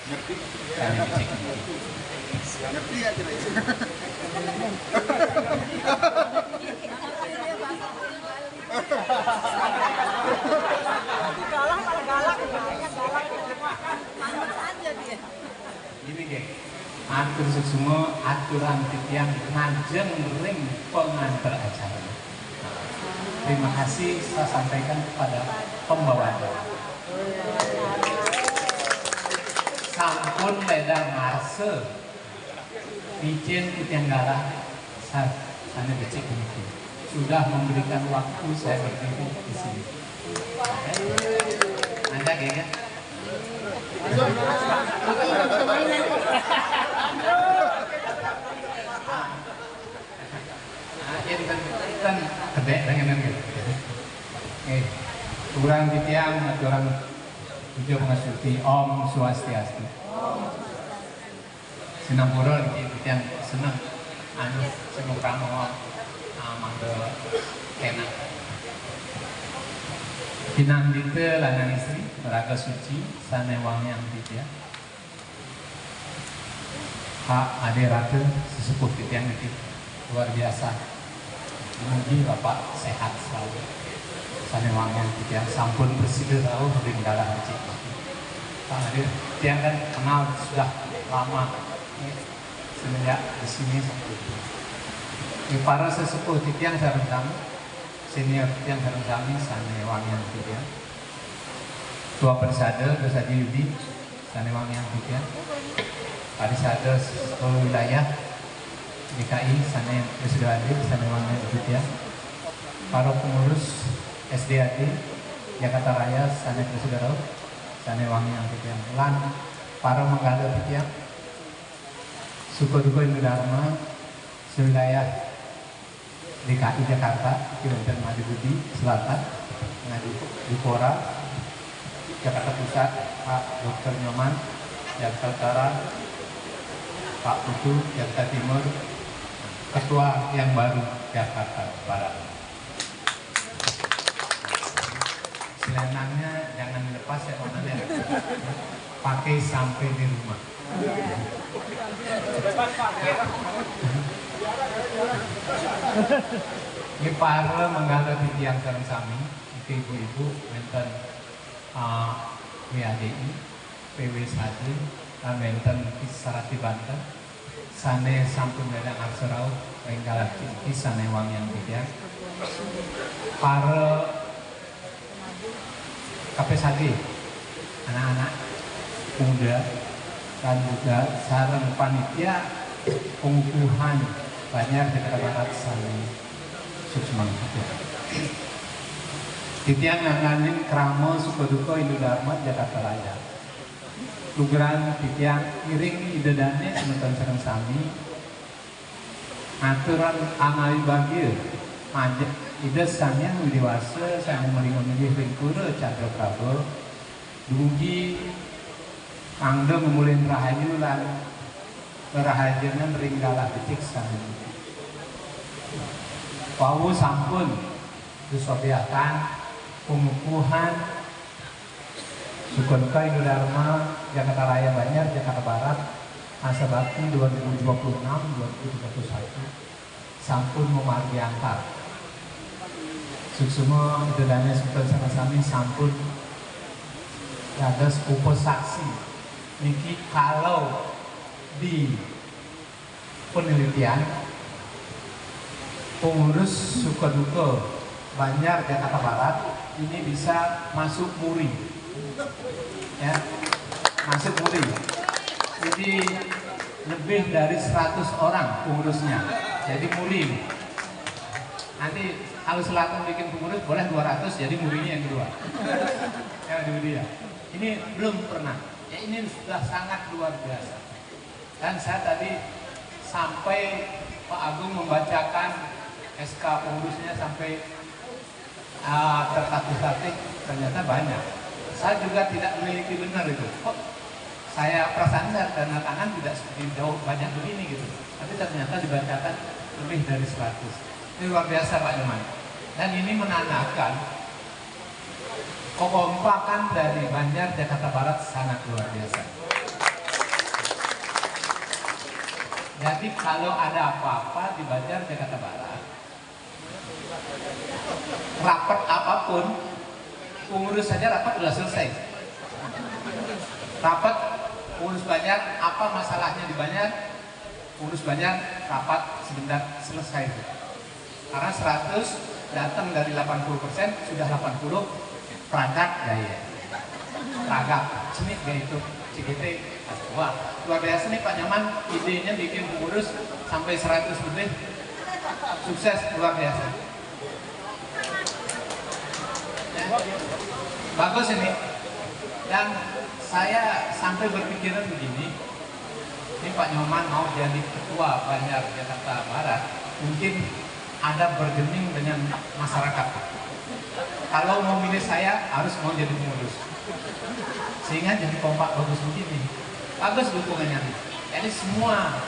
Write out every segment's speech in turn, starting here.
Ngerti? Kami becek. Ngerti ya tidak? Galak malah galak, galak. Mantap aja dia. Gini geng, atur semua aturan titiang ngajeng ring pengantar acara. Terima kasih saya sampaikan kepada pembawa doa. Sampun ledang marse, izin titiang galah sana becek ini. Sudah memberikan waktu saya berdiri di sini. Anda geng? Kan kedek dengan gitu. Kurang titiang orang tujuh pengasuti Om Swastiastu. Senang pura titiang senang anu semua kamu mangga enak. Pinang dite lanang istri raga suci sanewang yang titiang. Hak ade ratu sesepuh titiang itu luar biasa. Mugi Bapak sehat selalu. Sanewang yang titiang sampun bersih tahu ringgalah haji. Pak Ade titiang kan kenal sudah lama semenjak di sini sampai. Para sesepuh titiang sareng kami, senior titiang sareng kami sanewang yang titiang. Tua Persada Dosadi Yudi sanewang yang titiang. Parisada seluruh wilayah DKI sana sudah ada sanewang yang titiang. Para pengurus SDAD Jakarta Raya sana saudara sanewang yang titiang. Lan para menggala titiang. Suku duka Hindu Dharma sewilayah DKI Jakarta, Kilometer Madi Budi Selatan, Ngadi Dukora, Jakarta Pusat, Pak Dr. Nyoman, Jakarta Utara, Pak Putu, Jakarta Timur, Ketua yang baru Jakarta Barat. Selenangnya jangan dilepas ya teman-teman, pakai sampai di rumah. Ini para menggala titiang sareng sami, ibu-ibu, menten WADI, PW1, menten Sarati Banten, sane sampun dadang akserau, renggala titi sanewang yang titiang. Para KPSAD, anak-anak muda dan juga sareng panitia pengukuhan banyak Jakarta Barat sani suksman. Titiang nganganin kramo sukoduko Hindu Dharma Jakarta Raya. Lugeran titiang iring idedane semeton sareng sami. Aturan angali bagir majek ide sanya widiwasa sanya melingon-lingon ringkura Chandra Prabhu dugi angga memulin rahayu lan rahajunan ringgalah becik sami. Wawu sampun disobiakan pengukuhan Sukoduka Hindu Dharma Jakarta Raya Banjar Jakarta Barat masa bakti 2026-2031 sampun memargi antar suksumo dedane semeton sama-sami sampun dados upasaksi niki kalau di penelitian pengurus Sukoduka Banjar Jakarta Barat ini bisa masuk muri ya, masuk muri. Jadi lebih dari 100 orang pengurusnya jadi muri. Nanti kalau selatan bikin pengurus boleh 200 jadi murinya yang kedua ya di dia. Ini belum pernah ya, ini sudah sangat luar biasa. Dan saya tadi sampai Pak Agung membacakan SK pengurusnya sampai tertatih-tatih ternyata banyak. Saya juga tidak memiliki benar itu. Kok saya perasaan saya tanda tangan tidak seperti jauh banyak begini gitu. Tapi ternyata dibacakan lebih dari 100. Ini luar biasa Pak Nyoman. Dan ini menandakan kekompakan dari Banjar Jakarta Barat sangat luar biasa. Jadi kalau ada apa-apa di Banjar Jakarta Barat, rapat apapun, pengurus saja rapat sudah selesai. Rapat pengurus Banjar, apa masalahnya di Banjar, pengurus Banjar rapat sebentar selesai. Karena 100 datang dari 80%, sudah 80 perangkat gaya. Ragap, seni gaya itu, CGT. Wah, luar biasa nih Pak Nyaman, idenya bikin pengurus sampai 100 lebih, sukses luar biasa. Bagus ini. Dan saya sampai berpikiran begini, ini Pak Nyoman mau jadi ketua Banjar Jakarta Barat, mungkin ada bergening dengan masyarakat. Kalau mau milih saya harus mau jadi pengurus, sehingga jadi kompak bagus begini. Bagus dukungannya nih. Jadi semua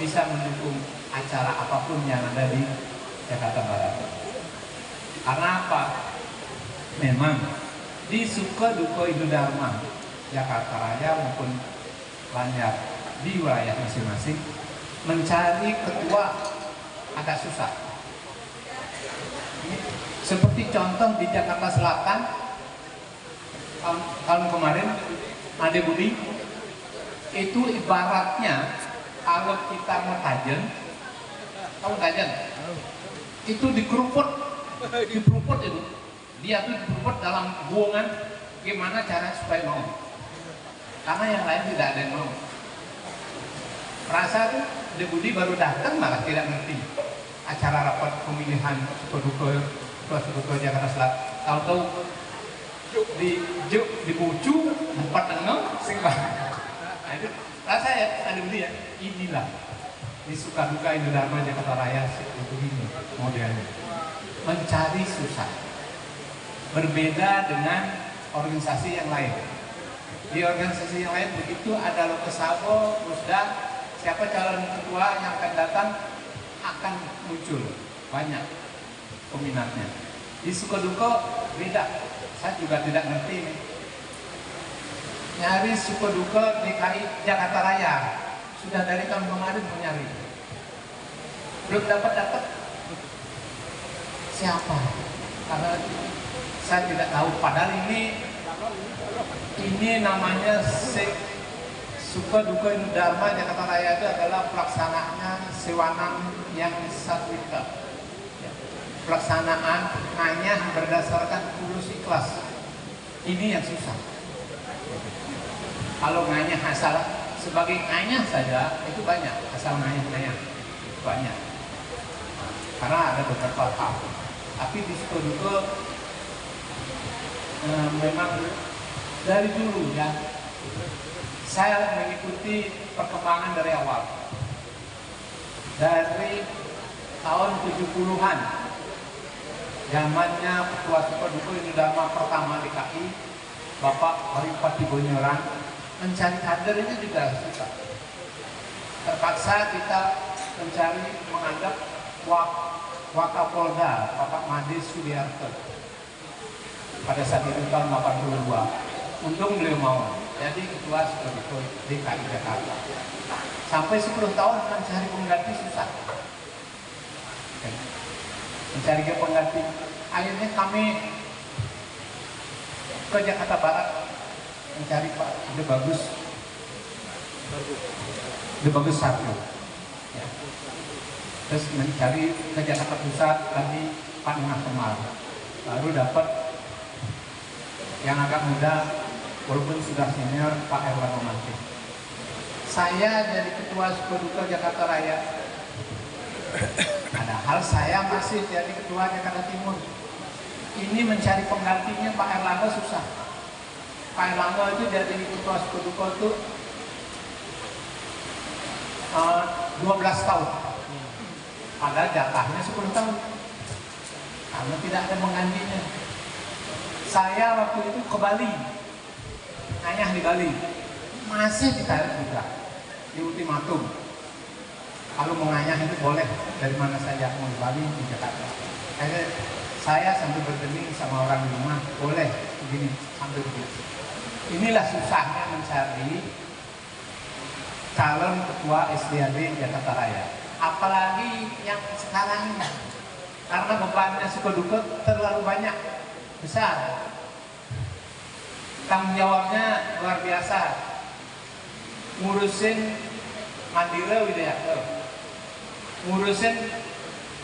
bisa mendukung acara apapun yang ada di Jakarta Barat. Karena apa? Memang di suka duka Idul Dharma Jakarta Raya maupun Banjar di wilayah masing-masing mencari ketua agak susah. Seperti contoh di Jakarta Selatan tahun kemarin Ade Budi itu ibaratnya kalau kita mau tajen, tahu tajen? Itu dikeruput itu. Dia tuh dikeruput dalam buangan, gimana cara supaya mau? Karena yang lain tidak ada yang mau. Rasa tuh Ade Budi baru datang malah tidak ngerti acara rapat pemilihan Sukoduko Jakarta Selatan. Tahu-tahu di bucu 4-6 sing banget. Nah, itu rasa ya Ade Budi ya, inilah di suka duka Idul Dharma Jakarta Raya itu ini modelnya. Mencari susah. Berbeda dengan organisasi yang lain. Di organisasi yang lain begitu ada Lokesabo, Pusda, siapa calon ketua yang akan datang akan muncul banyak peminatnya. Di Sukoduko beda. Saya juga tidak ngerti ini. Nyari Sukoduko DKI Jakarta Raya sudah dari tahun kemarin mencari, belum dapat siapa, karena saya tidak tahu. Padahal ini namanya Sukoduko Idul Dharma Jakarta Raya itu adalah pelaksanaannya Sewanang yang Satwika. Pelaksanaan hanya berdasarkan tulus ikhlas. Ini yang susah. Kalau nganyah asal sebagai nganyah saja itu banyak, asal nganyah banyak. Karena ada beberapa hal. Tapi di Sukoduko memang dari dulu ya saya mengikuti perkembangan dari awal. Dari tahun 70-an, zamannya Ketua Sukoduko Idul Dharma pertama DKI, Bapak Haripati Bonyoran, mencari kader ini juga susah. Terpaksa kita menganggap Wakapolda Bapak Made Sudiarto pada saat itu tahun 82. Untung beliau mau jadi Ketua Sukoduko DKI Jakarta. Sampai 10 tahun mencari pengganti susah. Mencari pengganti. Akhirnya kami ke Jakarta Barat mencari Pak De Bagus satu. Ya. Terus mencari ke Jakarta Pusat lagi Pak Nengah Kemal. Baru dapat yang agak muda walaupun sudah senior Pak Erwan Romantik. Saya jadi Ketua Sukoduko Jakarta Raya. Padahal saya masih jadi Ketua Jakarta Timur. Ini mencari penggantinya Pak Erlangga susah. Pak Erlangga itu jadi Ketua Sukoduko itu 12 tahun. Padahal jatahnya 10 tahun. Karena tidak ada penggantinya. Saya waktu itu ke Bali, hanya di Bali, masih ditarik juga di ultimatum. Kalau mau nganyah itu boleh, dari mana saja, mau di Bali, di Jakarta. Akhirnya saya sampai bergeming sama orang di rumah, boleh begini, sampai begitu. Inilah susahnya mencari calon ketua SDAD Jakarta Raya. Apalagi yang sekarang ini, karena bebannya suka duka terlalu banyak, besar. Tanggung jawabnya luar biasa. Ngurusin Mandira Widayato, ngurusin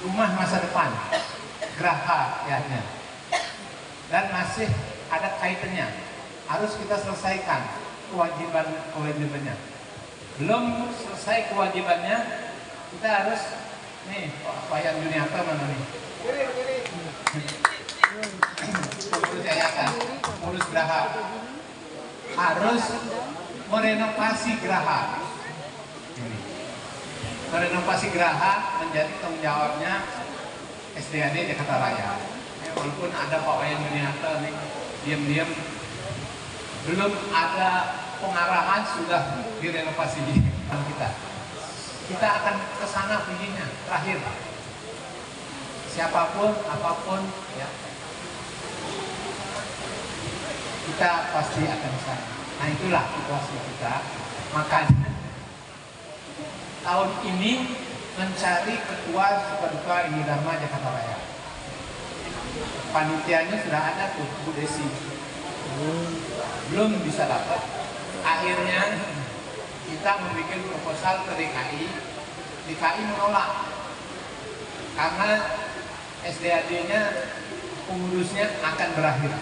rumah masa depan, Geraha ya, dan masih ada kaitannya. Harus kita selesaikan kewajibannya. Belum selesai kewajibannya, kita harus nih Pak Yan Juniata mana nih? Urus yayasan, urus Geraha, harus merenovasi Geraha. Merenovasi Geraha menjadi tanggung jawabnya SDAD Jakarta Raya. Ya, walaupun ada Pak Wayan Juniata nih, diam-diam belum ada pengarahan sudah direnovasi kita. Kita akan ke sana perginya terakhir. Siapapun, apapun, ya, kita pasti akan ke sana. Nah itulah situasi kita. Makanya tahun ini mencari ketua Sukaduka Ini Dharma Jakarta Raya. Panitianya sudah ada tuh, Bu Desi. Belum bisa dapat. Akhirnya kita membuat proposal ke DKI. DKI menolak karena SDAD-nya pengurusnya akan berakhir.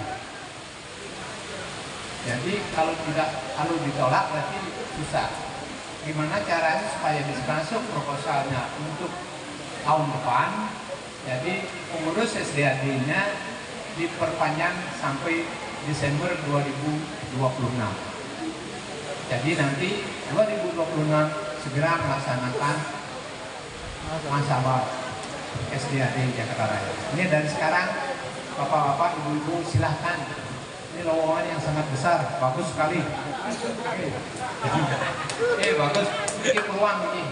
Jadi kalau ditolak berarti susah. Gimana caranya supaya bisa masuk proposalnya untuk tahun depan? Jadi pengurus SDAD-nya diperpanjang sampai Desember 2026. Jadi nanti 2026 segera melaksanakan muhasabah SDAD Jakarta Raya. Ini dari sekarang, bapak-bapak, ibu-ibu silahkan. Ini lowongan yang sangat besar, bagus sekali. Bagus, ini peluang ini.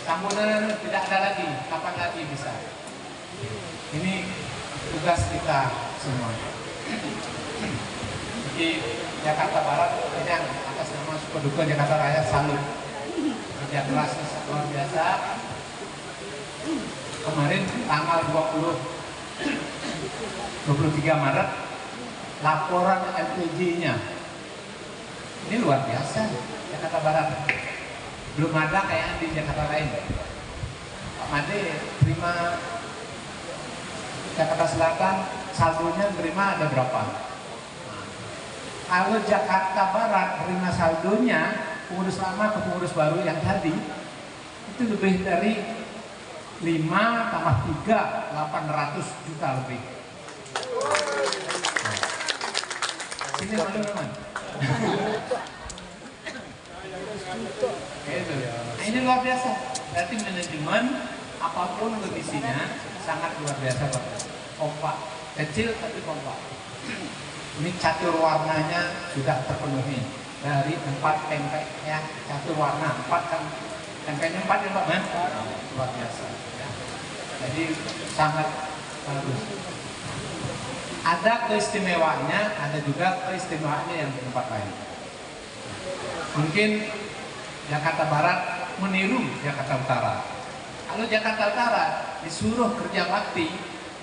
Sambunan tidak ada lagi, kapan lagi bisa? Ini tugas kita semua. Di Jakarta Barat, ini yang atas nama Sukaduka Jakarta Raya salut. Kerja keras luar biasa. Kemarin tanggal 23 Maret laporan LPG-nya ini luar biasa. Jakarta Barat belum ada kayak di Jakarta lain. Pak Made terima Jakarta Selatan, saldonya terima ada berapa? Kalau Jakarta Barat terima saldonya pengurus lama ke pengurus baru yang tadi itu lebih dari 5 tambah 3 800 juta lebih. Sini malu teman. Ini luar biasa. Berarti manajemen apapun kondisinya sangat luar biasa, Pak. Kompak, kecil tapi kompak. Ini catur warnanya sudah terpenuhi dari 4 tempe ya, catur warna 4 kan, tempenya 4 ya Pak, man? Luar biasa. Ya. Jadi sangat bagus. Ada keistimewaannya, ada juga keistimewaannya yang di tempat lain. Mungkin Jakarta Barat meniru Jakarta Utara. Kalau Jakarta Utara disuruh kerja bakti,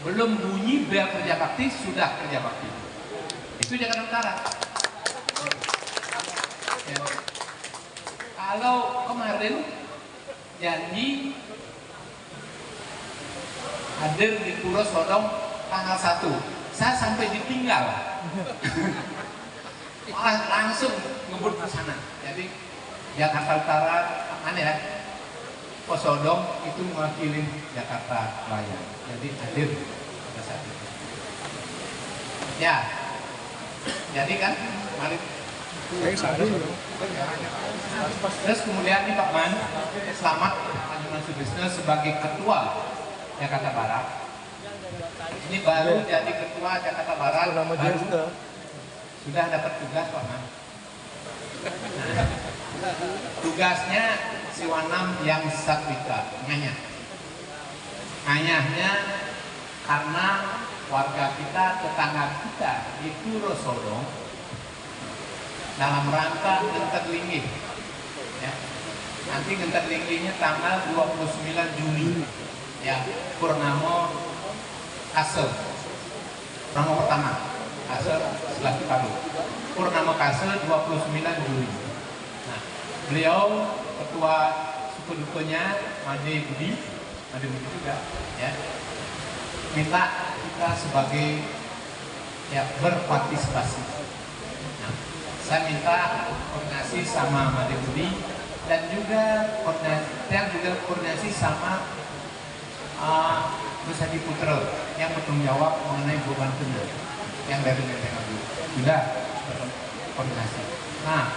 belum bunyi bel kerja bakti sudah kerja bakti. Itu Jakarta Utara. Ya. Kalau kemarin janji hadir di Puro Sodong tanggal 1, saya sampai ditinggal. Malah langsung ngebut ke sana. Jadi Jakarta Utara mana ya? Posodong itu mewakili Jakarta Raya. Jadi hadir pada saat itu. Ya. Jadi kan mari. Terus kemudian nih Pak Man, selamat Pak Sudrisno sebagai ketua Jakarta Barat. Ini baru jadi ketua Jakarta Barat, baru sudah dapat tugas Pak Man. Nah, tugasnya si Wanam yang Satwika, nganyahnya karena warga kita, tetangga kita di Puro Sodong dalam rangka interlinggih ya, nanti gentar linglinya tanggal 29 Juli ya, Purnama Kase, Purnama pertama Kase setelah Palu, Purnama Kase 29 Juli. Nah, beliau ketua suku dukanya Made Budi juga ya, minta kita sebagai ya berpartisipasi. Nah, saya minta koordinasi sama Made Budi dan juga koordinasi sama Mas Hadi Putra yang bertanggung jawab mengenai beban tunda yang dari BPKB sudah koordinasi. Nah,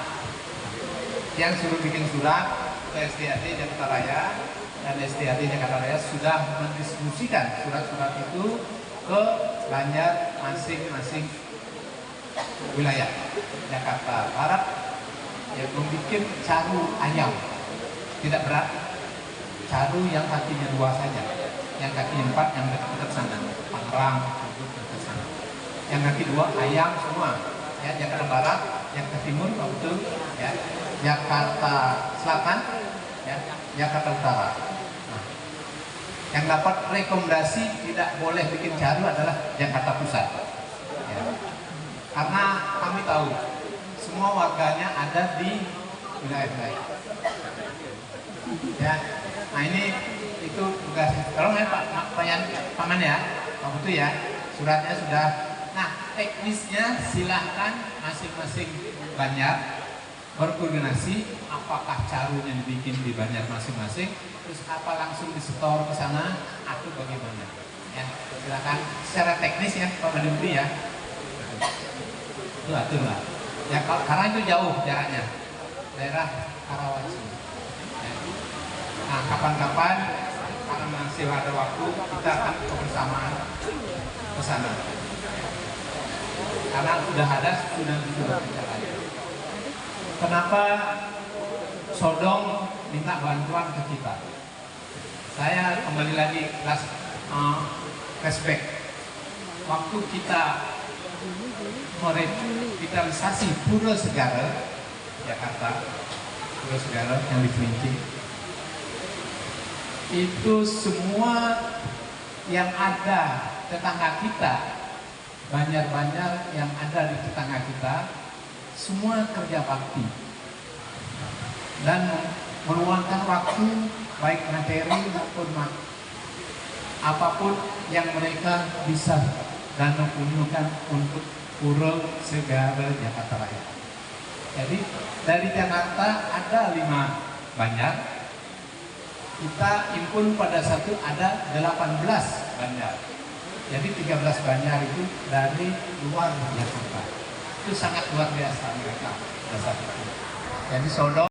yang suruh bikin surat ke SDAD Jakarta Raya dan SDAD Jakarta Raya sudah mendistribusikan surat-surat itu ke Banjar masing-masing wilayah. Jakarta Barat yang membuat caru ayam tidak berat, caru yang kakinya 2 saja, yang kakinya 4 yang dekat sana, Tangerang dekat sana, yang kaki 2 ayam semua ya. Jakarta Barat, yang ke timur betul ya, Jakarta Selatan ya, Jakarta Utara. Nah, yang dapat rekomendasi tidak boleh bikin caru adalah Jakarta Pusat ya. Karena kami tahu semua warganya ada di wilayah-wilayah ya. Nah, ini itu tugas. Tolong ya Pak Man ya, Pak Putu ya, suratnya sudah. Nah, teknisnya silahkan masing-masing Banjar berkoordinasi apakah carunya dibikin di Banjar masing-masing, terus apa langsung disetor ke sana atau bagaimana ya. Silakan secara teknis ya Pak Budi ya. Itu atur lah ya, karena itu jauh jaraknya, daerah Karawaci ya. Nah, kapan-kapan karena masih ada waktu kita akan kebersamaan ke sana karena sudah ada sudah bicara. Kenapa Sodong minta bantuan ke kita? Saya kembali lagi flashback waktu kita merevitalisasi Pura Segara Jakarta, Pura Segara yang di Kerinci, itu semua yang ada tetangga kita, Banjar-Banjar yang ada di tetangga kita, semua kerja bakti dan meluangkan waktu baik materi maupun apapun yang mereka bisa dan menggunakan untuk Pura Segara Jakarta Raya. Jadi dari Jakarta ada 5 Banjar, kita impun pada satu ada 18 Banjar. Jadi 13 Banjar itu dari luar Jakarta. Itu sangat luar biasa mereka pada saat itu. Jadi Sodong